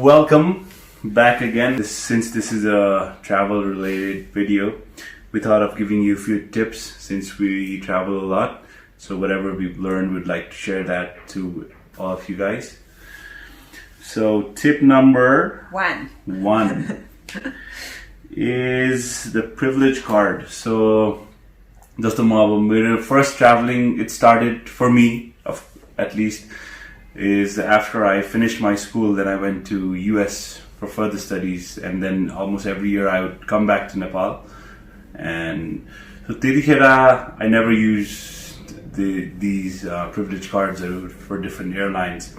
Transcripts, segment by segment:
Welcome back again. Since this is a travel related video, we thought of giving you a few tips since we travel a lot. So whatever we've learned, we'd like to share that to all of you guys. So tip number one is the privilege card. So just a marvel, first traveling, it started for me, at least, is after I finished my school. Then I went to US for further studies, and then almost every year I would come back to Nepal. And so I never used these privilege cards for different airlines.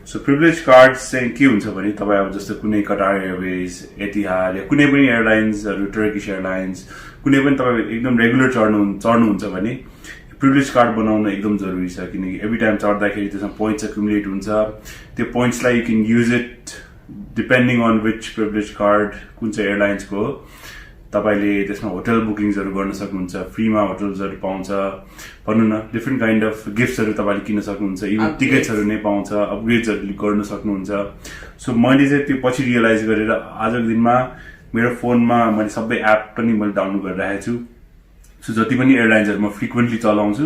So privilege cards saying के हुन्छ भने तपाईं अब जस्तो कुनै Qatar Airways, Etihad या कुनै पनि airlines Turkish Airlines कुनै पनि तपाईं एकदम रेगुलर चढ्नुहुन्छ भने privilege card बनाउन एकदम जरुरी छ किनकि every time चढ्दाखेरि त्यसमा points accumulate हुन्छ. त्यो points लाई you can use it depending on which privilege card कुन चाहिँ एयरलाइन्स को हो. तपाईले त्यसमा होटल बुकिङ्सहरु गर्न सक्नुहुन्छ, फ्रीमा होटल्सहरु पाउँछ, भन्नु न डिफरेंट काइन्ड अफ गिफ्ट्सहरु तपाईले किन्न सक्नुहुन्छ, इभन टिकट्सहरु नै पाउँछ, अपग्रेड्सहरु गर्न सक्नुहुन्छ. सो मैले चाहिँ त्यो पछि रियलाइज गरेर आजको दिनमा मेरो फोनमा मैले सबै एप पनि मैले डाउनलोड गरेर राखेको छु. सो जति पनि एयरलाइन्सहरु म फ्रिक्वेन्टली चलाउँछु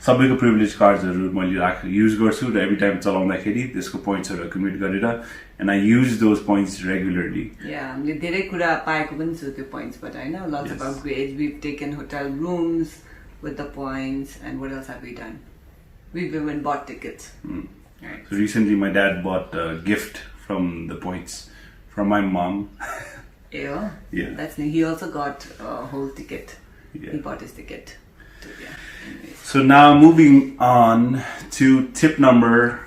सबैको प्रिभिलेज कार्ड्सहरु मैले युज गर्छु र एभ्री टाइम चलाउँदाखेरि त्यसको पोइन्ट्सहरु एक्युमुलेट गरेर and I use those points regularly. Yeah, हामीले धेरै कुरा पाएको पनि छु त्यो pointsबाट हैन. Lots of upgrades. We've taken hotel rooms with the points, and what else have we done? We've even bought tickets. Right. So recently my dad bought a gift from the points from my mom. Yeah. That's new. He also got a whole ticket. Yeah. He bought his ticket too. Yeah. Anyways. So now moving on to tip number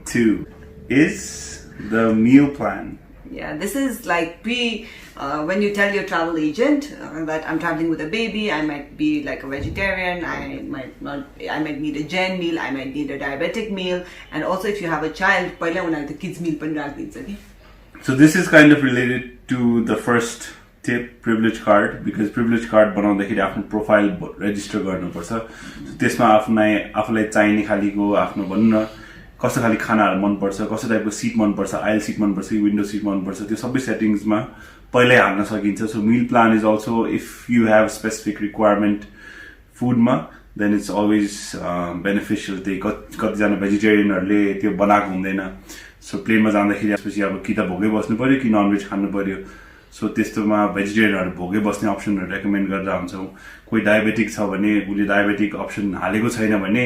2 is the meal plan. Yeah, this is like when you tell your travel agent that I'm traveling with a baby, I might be like a vegetarian, I might need a gen meal, I might need a diabetic meal, and also if you have a child, पहिला उनीहरु त kids meal पनि राखिदिन्छ नि. So this is kind of related to the first tip, privilege card, because privilege card बनाउँदाखेरि आफ्नो profile resistor गर्नुपर्छ. त्यसमा आफुलाई चाहिने खालीको आफ्नो भन्नु न कस्तो खाली खानाहरु मन पर्छ, कस्तो टाइपको सिट मन पर्छ, आइल सिट मन पर्छ, विन्डो सिट मन पर्छ, त्यो सबै सेटिंग्समा पहिल्यै हाल्न सकिन्छ. So meal plan is also if you have specific requirement फूडमा, then it's always beneficial. त्यही कतिजना भेजिटेरियनहरुले त्यो बनाएको हुँदैन. सो प्लेनमा जाँदाखेरि त्यसपछि अब कि त भोकै बस्नु पर्यो कि ननभेज खानु पर्यो. सो त्यस्तोमा भेजिटेरियनहरु भोकै बस्ने अप्सनहरु रेकमेन्ड गरेर हुन्छौं. कोही डायबेटिक छ भने उले डायबेटिक अप्सन हालेको छैन भने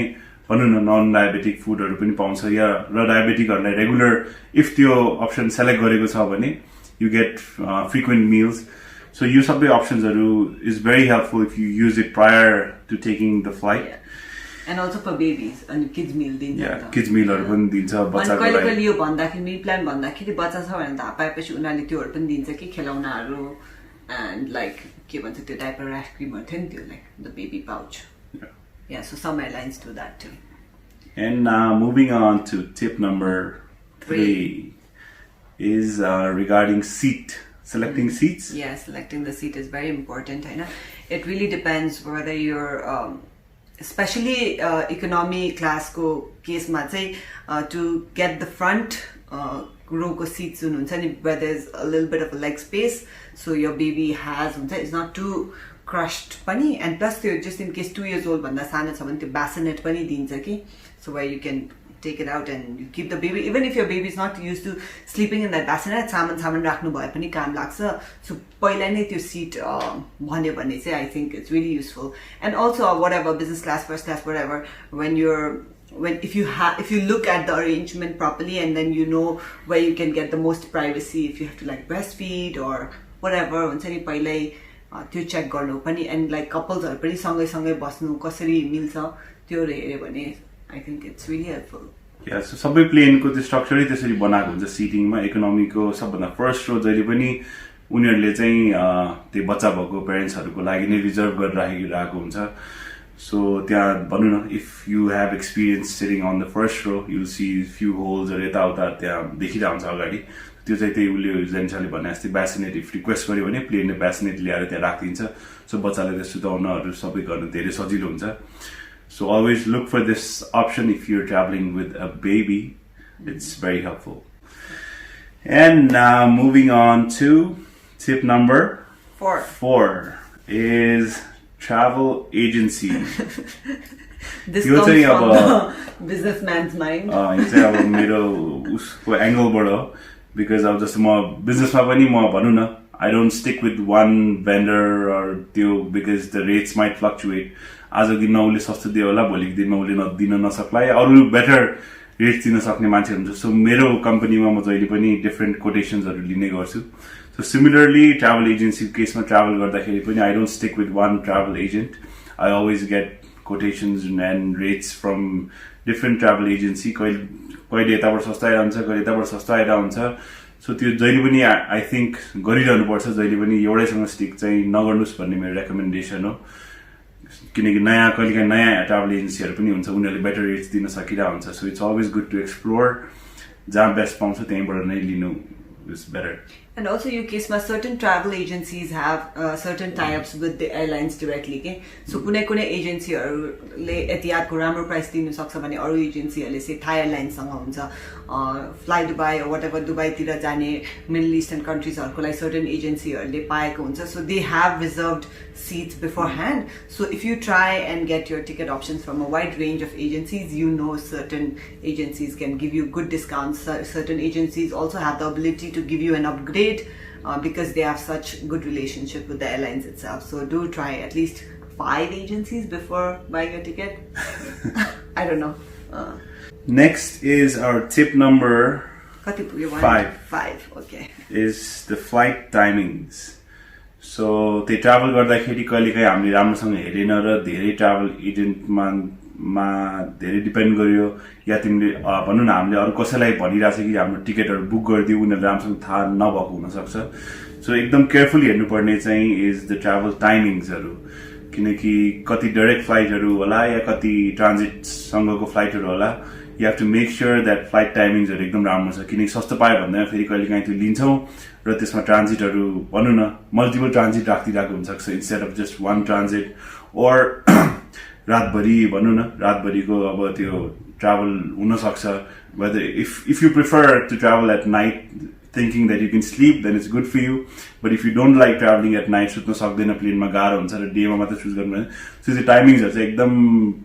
भन्नु न नन डायबेटिक फूडहरु पनि पाउँछ, या र डायबेटिकहरुलाई रेगुलर इफ त्यो अप्सन सेलेक्ट गरेको छ भने you get frequent meals. So you सबै अप्सन्सहरु is very helpful if you use it prior to taking the flight. Yeah. And also for babies and kids meal दिन्छ. Yeah, kids mealहरु पनि दिन्छ बच्चाको लागि. कहिले यो भन्दाखेरि meal plan भन्दाखेरि बच्चा छ भने थाहा पाएपछि उनीहरुले त्योहरु पनि दिन्छ कि खेलौनाहरु and like के भन्छ त्यो डायपर र्याश क्रीमहरु थियो नि त्यो like the baby pouch. Yeah, so some airlines do that too. And now moving on to tip number 3 is regarding seat. Selecting seats? Yeah, selecting the seat is very important. It really depends whether you're, especially economy class ko case ma chai to get the front row ko seats where there's a little bit of a leg space, so your baby has it's not too crushed pani, and plus just in case 2 years old banda sana cha bhane त्यो bassinet pani dincha ki, so where you can take it out and you keep the baby, even if your baby is not used to sleeping in that bassinet, saman राख्नु भए पनि काम लाग्छ. So पहिला नै त्यो seat भन्यो भने चाहिँ I think it's really useful. And also whatever business class, first class, whatever, if you look at the arrangement properly, and then you know where you can get the most privacy, if you have to like breastfeed or whatever, हुन्छ नि पहिल्यै त्यो check गर्नु पनि, and like couples पनि सँगै बस्नु कसरी मिल्छ त्यो हेर्यो भने I think it's really helpful. Yeah, so सबै प्लेनको त्यो स्ट्रक्चरै त्यसरी बनाएको हुन्छ सिटिङमा. इकोनोमीको सबभन्दा फर्स्ट रो जहिले पनि उनीहरुले चाहिँ त्यो बच्चा भएको पेरेन्ट्सहरुको लागि नै रिजर्भ गरेर राखेको हुन्छ. सो त्यहाँ भन्नु न if you have experience sitting on the first row, you'll see few holes or यताउता त्यहाँ देखिरा हुन्छ अगाडि. त्यो चाहिँ त्यही उले जेन्टसले भने जस्तै bassinet if रिक्वेस्ट गर्यो भने प्लेनले bassinet ल्याएर त्यहाँ राखिदिन्छ. सो बच्चाले त्यो सुताउनहरु सबै गर्न धेरै सजिलो हुन्छ. So always look for this option if you're traveling with a baby. It's very helpful. And now moving on to tip number 4 is travel agency. This यो comes चाहिँ from अब the businessman's mind. यो चाहिँ अब मेरो उसको एङ्गलबाट हो because अब जस्तो म बिजनेसमा पनि म भनौँ न I don't stick with one vendor त्यो because the rates might fluctuate आजको दिनमा उसले सस्तो दियो होला भोलिको दिनमा उसले दिन नसक्ला अरू बेटर रेट्स दिन सक्ने मान्छे हुन्छ सो मेरो कम्पनीमा म जहिले पनि डिफ्रेन्ट कोटेसन्सहरू लिने गर्छु सो सिमिलरली ट्राभल एजेन्सीको केसमा ट्राभल गर्दाखेरि पनि I don't stick with one travel agent I always get quotations and rates from different travel agency कहिले यताबाट सस्तो आइरहन्छ कहिले यताबाट सस्तो आइरहन्छ सो त्यो जहिले पनि आई थिङ्क गरिरहनुपर्छ जहिले पनि एउटैसँग स्टिक चाहिँ नगर्नुहोस् भन्ने मेरो रेकमेन्डेसन हो किनकि नयाँ कहिलेकाहीँ नयाँ ट्राभल एजेन्सीहरू पनि हुन्छ उनीहरूले बेटर रेट्स दिन सकिरहेको हुन्छ so it's always good to explore जहाँ बेस्ट पाउँछ त्यहीँबाट नै लिनु is better. And also your case ma certain travel agencies have certain tie-ups with the airlines directly ke so कुनै agency ले एतिहादको राम्रो प्राइस दिन सक्छ भने अरू एजेन्सीहरूले चाहिँ थाई एयरलाइन्स सँग हुन्छ fly Dubai or whatever Dubai तिर जाने मिडल इस्टर्न कन्ट्रीजहरुको लागि certain एजेन्सीहरूले पाएको हुन्छ so they have reserved seats beforehand so if you try and get your ticket options from a wide range of agencies you know certain agencies can give you good discounts certain agencies also have the ability to give you an upgrade because they have such good relationship with the airlines itself so do try at least 5 agencies before buying a ticket. I don't know. Next is our tip number 5. 5, okay. Is the flight timings. So they travel गर्दाखेरि कहिलेकाहीँ हामीले राम्रोसँग हेरेन र धेरै travel एजेन्टमा धेरै depend गर्यो या तिमीले भनौँ न हामीले अरू कसैलाई भनिरहेछ कि हाम्रो टिकटहरू बुक गरिदियो उनीहरूले राम्रोसँग थाहा नभएको हुनसक्छ सो एकदम केयरफुली हेर्नुपर्ने चाहिँ इज द ट्राभल टाइमिङ्सहरू किनकि कति डाइरेक्ट फ्लाइटहरू होला या कति ट्रान्जिटसँगको फ्लाइटहरू होला you have to make sure that flight टाइमिङ्सहरू एकदम राम्रो छ किनकि सस्तो पायो भन्दा फेरि कहिलेकाहीँ त्यो लिन्छौँ र त्यसमा ट्रान्जिटहरू भनौँ न मल्टिपल ट्रान्जिट राखिदिरहेको हुनसक्छ instead of just one transit or रातभरि भनौँ न रातभरिको अब त्यो ट्राभल हुनसक्छ whether if you prefer to travel at night thinking that you can sleep then it's good for you but if you don't like traveling at night सुत्न सक्दैन प्लेनमा गाह्रो हुन्छ र डेमा मात्र चुज गर्नु सो त्यो टाइमिङ्सहरू चाहिँ एकदम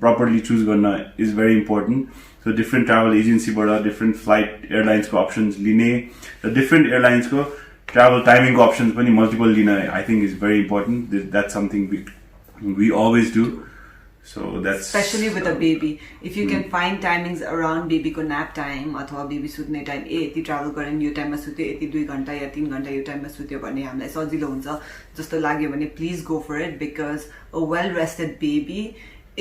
प्रपरली चुज गर्न is very important so different travel एजेन्सीबाट डिफ्रेन्ट फ्लाइट एयरलाइन्सको अप्सन्स लिने र डिफ्रेन्ट एयरलाइन्सको ट्राभल टाइमिङको अप्सन्स पनि मल्टिपल लिन I think is very important that's something we always do So that's especially with a baby if you can find timings around baby ko nap time अथवा baby सुत्ने time यति travel गरेन यो टाइममा सुत्यो यति 2 घण्टा या 3 घण्टा यो टाइममा सुत्यो भने हामीलाई सजिलो हुन्छ जस्तो लाग्यो भने please go for it because a well rested baby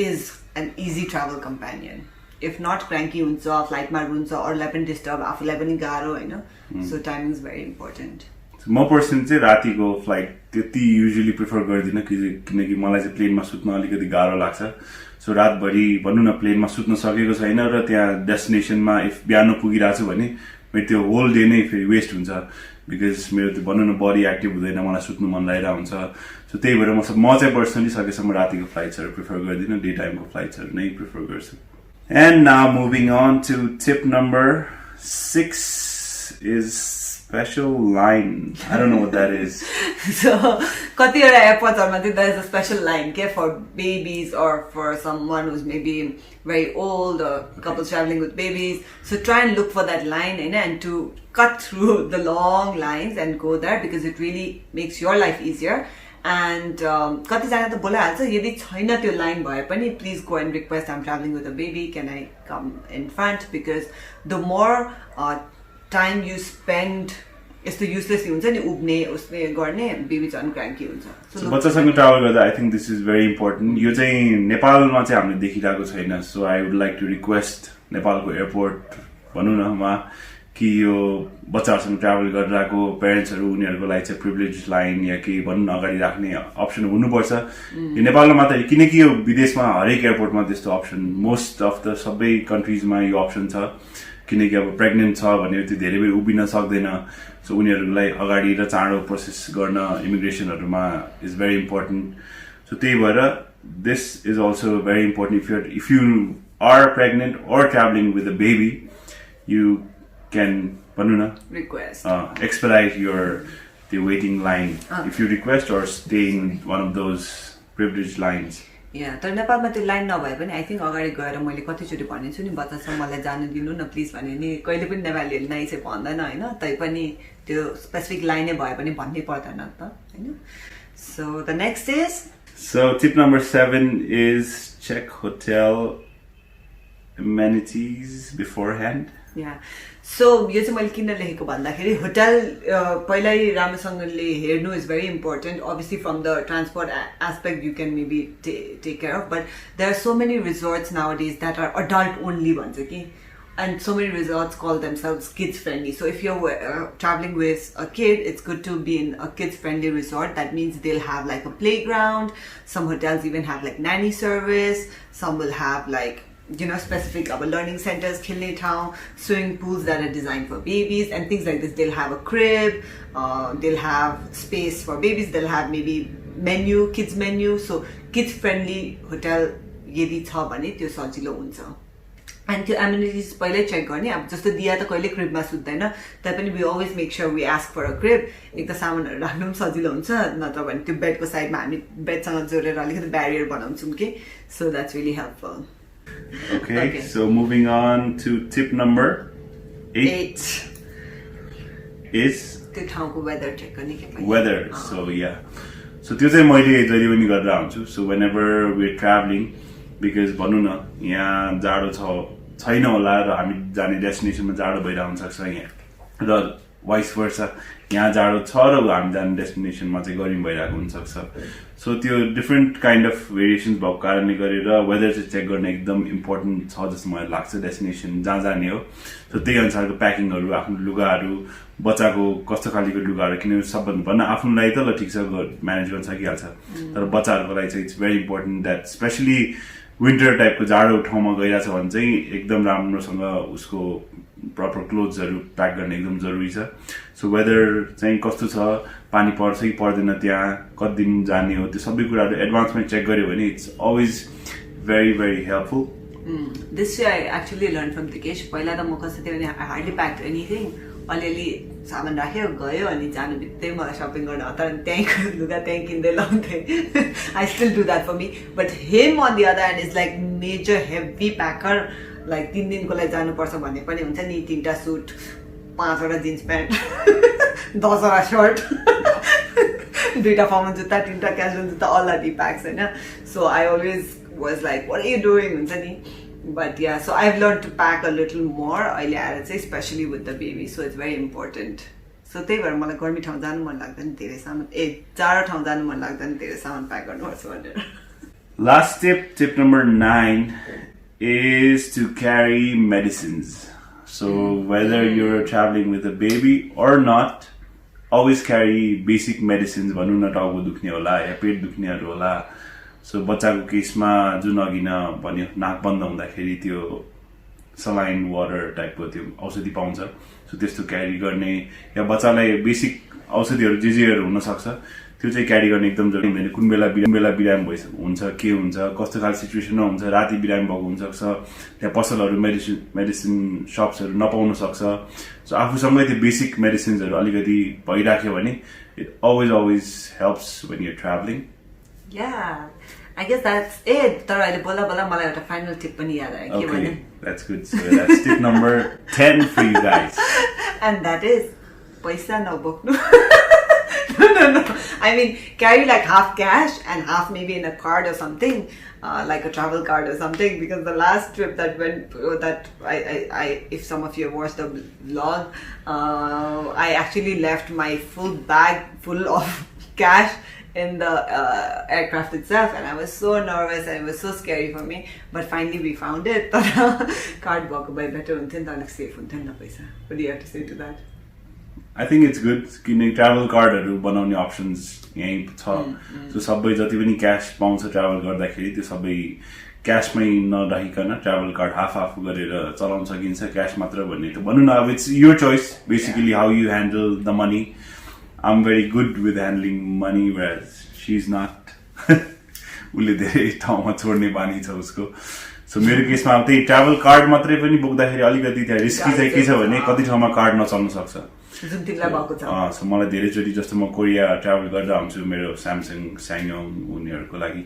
is an easy travel companion if not cranky हुन्छ फ्लाइटमा रुन्छ अरूलाई पनि डिस्टर्ब आफूलाई पनि गाह्रो होइन so timing is very important म पर्सन चाहिँ रातिको फ्लाइट त्यति युजली प्रिफर गर्दिनँ किनकि मलाई चाहिँ प्लेनमा सुत्न अलिकति गाह्रो लाग्छ सो रातभरि भनौँ न प्लेनमा सुत्न सकेको छैन र त्यहाँ डेस्टिनेसनमा इफ बिहान पुगिरहेको छु भने मेरो त्यो होल डे नै फेरि वेस्ट हुन्छ बिकज मेरो त्यो भनौँ न बडी एक्टिभ हुँदैन मलाई सुत्नु मन लागिरहेको हुन्छ सो त्यही भएर म चाहिँ पर्सनली सकेसम्म रातिको फ्लाइट्सहरू प्रिफर गर्दिनँ डे टाइमको फ्लाइट्सहरू नै प्रिफर गर्छु and now moving on to tip number 6 is special line. I don't know what that is. So, कतिवटा एयरपोर्ट्सहरुमा चाहिँ there is a special line for babies or for someone who's maybe very old or couples traveling with babies. So try and look for that line and to cut through the long lines and go there because it really makes your life easier. And कतिजना त बोलिहाल्छ यदि छैन त्यो line भए पनि please go and request I'm traveling with a baby, can I come in front? Because the more time you spend यस्तो uselessly हुन्छ नि उब्ने उसले गर्ने बेबी झन् क्राङ्की हुन्छ बच्चासँग ट्राभल गर्दा I think this is very important यो चाहिँ नेपालमा चाहिँ हामीले देखिरहेको छैन so I would like to request नेपालको एयरपोर्ट भनौँ न उहाँ कि यो बच्चाहरूसँग ट्राभल गरिरहेको पेरेन्ट्सहरू उनीहरूको लागि चाहिँ प्रिभिलेज लाइन या केही भनौँ न अगाडि राख्ने अप्सन हुनुपर्छ यो नेपालमा मात्रै किनकि यो विदेशमा हरेक एयरपोर्टमा त्यस्तो अप्सन मोस्ट अफ द सबै कन्ट्रिजमा यो अप्सन छ किनकि अब प्रेग्नेन्ट छ भने त्यो धेरै बेर उभिन सक्दैन सो उनीहरूलाई अगाडि र चाँडो प्रोसेस गर्न इमिग्रेसनहरूमा इज भेरी इम्पोर्टेन्ट सो त्यही भएर this is also very important if you are pregnant or traveling with a baby you can भन्नु न request. Expedite your the waiting line if you request or stay in one of those privileged lines. Yeah, तर नेपालमा त्यो line नभए पनि I think अगाडि गएर मैले कतिचोटि भनेको छु नि बच्चासँग मलाई जानु दिनु न प्लिज भने नि कहिले पनि नेपालीहरूले नै चाहिँ भन्दैन होइन तैपनि त्यो स्पेसिफिक लाइनै भए पनि भन्नै पर्दैन त होइन so the next is So tip number 7 is check hotel amenities beforehand. Yeah. So यो चाहिँ मैले किन लेखेको भन्दाखेरि होटल पहिल्यै राम्रोसँगले हेर्नु is very important obviously from the transport aspect you can maybe take care of but there are so many resorts nowadays that are adult only भन्छ कि and so many resorts call themselves kids friendly so if you're traveling with a kid it's good to be in a kids friendly resort that means they'll have like a playground some hotels even have like nanny service some will have like you know specific learning centers khilne town swimming pools that are designed for babies and things like this they'll have a crib they'll have space for babies they'll have maybe menu kids menu so kids friendly hotel यदि छ भने त्यो सजिलो हुन्छ and त्यो amenities पहिल्यै check गर्ने अब जस्तो दिया त कहिले क्रिबमा सुत्दैन तैपनि we always make sure we ask for a crib एक त सामानहरु राख्नु पनि सजिलो हुन्छ नत्र भने त्यो बेडको साइडमा हामी बेडसँग जोडेर अलिकति ब्यारियर बनाउँछौं के so that's really helpful. Okay, so moving on to tip number 8 is त्यो ठाउँको weather check गर्ने के पनि weather. So yeah, so त्यो चाहिँ मैले जहिले पनि गरेर आउँछु. So whenever we're traveling, because भनौँ न यहाँ जाडो छैन होला र हामी जाने डेस्टिनेसनमा जाडो भइरहन सक्छ यहाँ र वाइस वर्सा यहाँ जाडो छ र हामी जाने डेस्टिनेसनमा चाहिँ गर्मी भइरहेको हुन सक्छ सो त्यो डिफरेन्ट काइन्ड अफ भेरिएसन्स भएको कारणले गरेर वेदर चाहिँ चेक गर्न एकदम इम्पोर्टेन्ट छ जस्तो मलाई लाग्छ डेस्टिनेसन जहाँ जाने हो सो त्यही अनुसारको प्याकिङहरू आफ्नो लुगाहरू बच्चाको कस्तो खालको लुगाहरू किनभने सबभन्दा भन्न आफ्नो लागि त ल ठिक छ म्यानेज गर्न सकिहाल्छ तर बच्चाहरूको लागि चाहिँ it's very important that especially winter टाइपको जाडो ठाउँमा गइरहेछ भने चाहिँ एकदम राम्रोसँग उसको प्रपर क्लोथ्सहरू प्याक गर्ने एकदम जरुरी छ सो वेदर चाहिँ कस्तो छ पानी पर्छ कि पर्दैन त्यहाँ कति दिन जाने हो त्यो सबै कुराहरू एडभान्समा चेक गर्यो भने it's always very very helpful this I actually learned from Dikesh पहिला त म कस्तो थियो भने I hardly packed anything अलिअलि सामान राख्यो गयो अनि जानु बित्दै मलाई सपिङ गर्न हतार त्यहीँ लुगा त्यहीँ किन्दै लाउँथेँ I still do that for me but him on the other hand is like major heavy packer like 3 दिनको लागि जानुपर्छ भन्ने पनि हुन्छ नि 3टा सुट 5वटा जिन्स प्यान्ट 10वटा सर्ट 2टा फर्मल जुत्ता 3टा क्याजुअल जुत्ता अल आर दी प्याक्स होइन so I always was like what are you doing हुन्छ नि But yeah, so I've learned to pack a little more, especially with the baby, so it's very important. So त्यही भएर मलाई गर्मी ठाउँ जानु मन लाग्दैन धेरै सामान जाडो ठाउँ जानु मन लाग्दैन धेरै सामान प्याक गर्नुपर्छ भनेर. Last tip number 9 is to carry medicines. So whether you're traveling with a baby or not, always carry basic medicines. भनौँ न टाउको दुख्ने होला या पेट दुख्नेहरू होला सो बच्चाको केसमा जुन अघि न भन्यो नाक बन्द हुँदाखेरि त्यो सलाइन वाटर टाइपको त्यो औषधि पाउँछ सो त्यस्तो क्यारी गर्ने या बच्चालाई बेसिक औषधिहरू जेहरू हुनसक्छ त्यो चाहिँ क्यारी गर्ने एकदम जरुरी हुँदैन कुन बेला बिराम हुन्छ के हुन्छ कस्तो खालको सिचुएसनमा हुन्छ राति बिराम भएको हुनसक्छ त्यहाँ पसलहरू मेडिसिन सप्सहरू नपाउन सक्छ सो आफूसँगै त्यो बेसिक मेडिसिन्सहरू अलिकति भइराख्यो भने it always helps when you are traveling Yeah, I guess that's it. तर अहिले बोला मलाई एउटा फाइनल टिप पनि याद आयो के भने That's good. So that's tip number 10 for you guys. And that is पैसा नबोक्नु. No. I mean, carry like half cash and half maybe in a card or something, like a travel card or something. Because the last trip that went, that I if some of you have watched the vlog, I actually left my full bag full of cash in the aircraft itself and I was so nervous and it was so scary for me but finally we found it card भएको भए better हुन्थ्यो नि त अलिक safe हुन्थ्यो नि त पैसा what do you have to say to that I think it's good किनकि ट्राभल कार्डहरू बनाउने अप्सन्स यहीँ छ सो सबै जति पनि क्यास पाउँछ ट्राभल गर्दाखेरि त्यो सबै क्यासमै नराखिकन ट्राभल कार्ड हाफ गरेर चलाउन सकिन्छ क्यास मात्र भन्ने त भनौँ न अब it's your choice basically how you handle the money I'm very good with handling money, whereas she's not. उसले धेरै ठाउँमा छोड्ने बानी छ उसको सो मेरो केसमा अब त्यही ट्राभल कार्ड मात्रै पनि बोक्दाखेरि अलिकति त्यहाँ रिस्की चाहिँ के छ भने कति ठाउँमा कार्ड नचल्न सक्छ सो मलाई धेरैचोटि जस्तो म कोरिया ट्राभल गरेर आउँछु मेरो स्यामसङ स्याङयोङ उनीहरूको लागि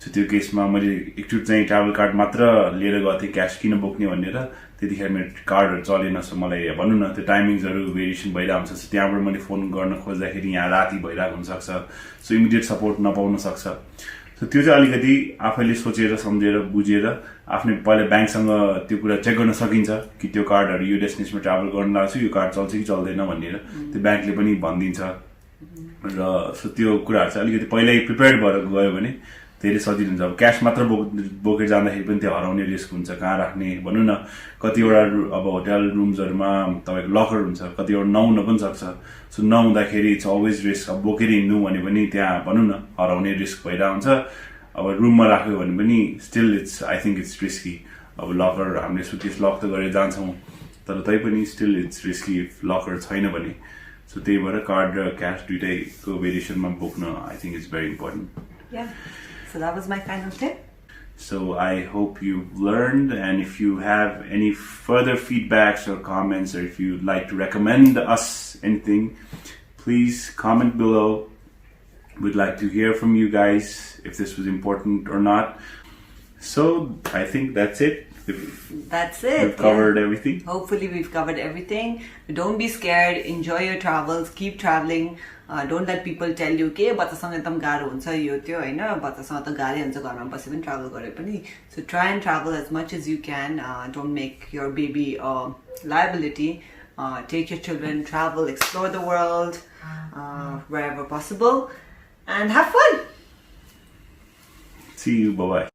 सो त्यो केसमा मैले एकचोटि चाहिँ ट्राभल कार्ड मात्र लिएर गएको थिएँ क्यास किन बोक्ने भनेर त्यतिखेर मेरो कार्डहरू चलेन सो मलाई भनौँ न त्यो टाइमिङ्सहरू भेरिएसन भइरहेको हुन्छ सो त्यहाँबाट मैले फोन गर्न खोज्दाखेरि यहाँ राति भइरहेको हुनसक्छ सो इमिडिएट सपोर्ट नपाउन सक्छ सो त्यो चाहिँ अलिकति आफैले सोचेर सम्झेर बुझेर आफ्नै पहिला ब्याङ्कसँग त्यो कुरा चेक गर्न सकिन्छ कि त्यो कार्डहरू यो डेस्टिनेसनमा ट्राभल गर्न लाग्छु यो कार्ड चल्छ कि चल्दैन भनेर त्यो ब्याङ्कले पनि भनिदिन्छ र सो त्यो कुराहरू चाहिँ अलिकति पहिल्यै प्रिपेयर्ड भएर गयो भने धेरै सजिलो हुन्छ अब क्यास मात्र बोकेर जाँदाखेरि पनि त्यो हराउने रिस्क हुन्छ कहाँ राख्ने भनौँ न कतिवटा अब होटल रुम्सहरूमा तपाईँको लकर हुन्छ कतिवटा नहुन पनि सक्छ सो नहुँदाखेरि इट्स अलवेज रिस्क अब बोकेर हिँड्नु भने पनि त्यहाँ भनौँ न हराउने रिस्क भइरहेको हुन्छ अब रुममा राख्यो भने पनि still it's I think it's risky अब लकर हामीले सुटकेस लक त गरेर जान्छौँ तर तैपनि स्टिल इट्स रिस्की लकर छैन भने सो त्यही भएर कार्ड र क्यास दुइटैको भेरिएसनमा बोक्न I think it's very important So that was my final tip. So I hope you've learned, and if you have any further feedbacks or comments, or if you'd like to recommend us anything, please comment below. We'd like to hear from you guys if this was important or not. So I think that's it. That's it. We've covered everything. Hopefully we've covered everything. Don't be scared. Enjoy your travels. Keep traveling. Don't let people tell you के बच्चासँग एकदम गाह्रो हुन्छ यो त्यो होइन बच्चासँग त गाह्रै हुन्छ घरमा बसे पनि ट्राभल गरे पनि so try and travel as much as you can. Don't make your baby a liability. Take your children, travel, explore the world wherever possible, and have fun. See you. Bye bye.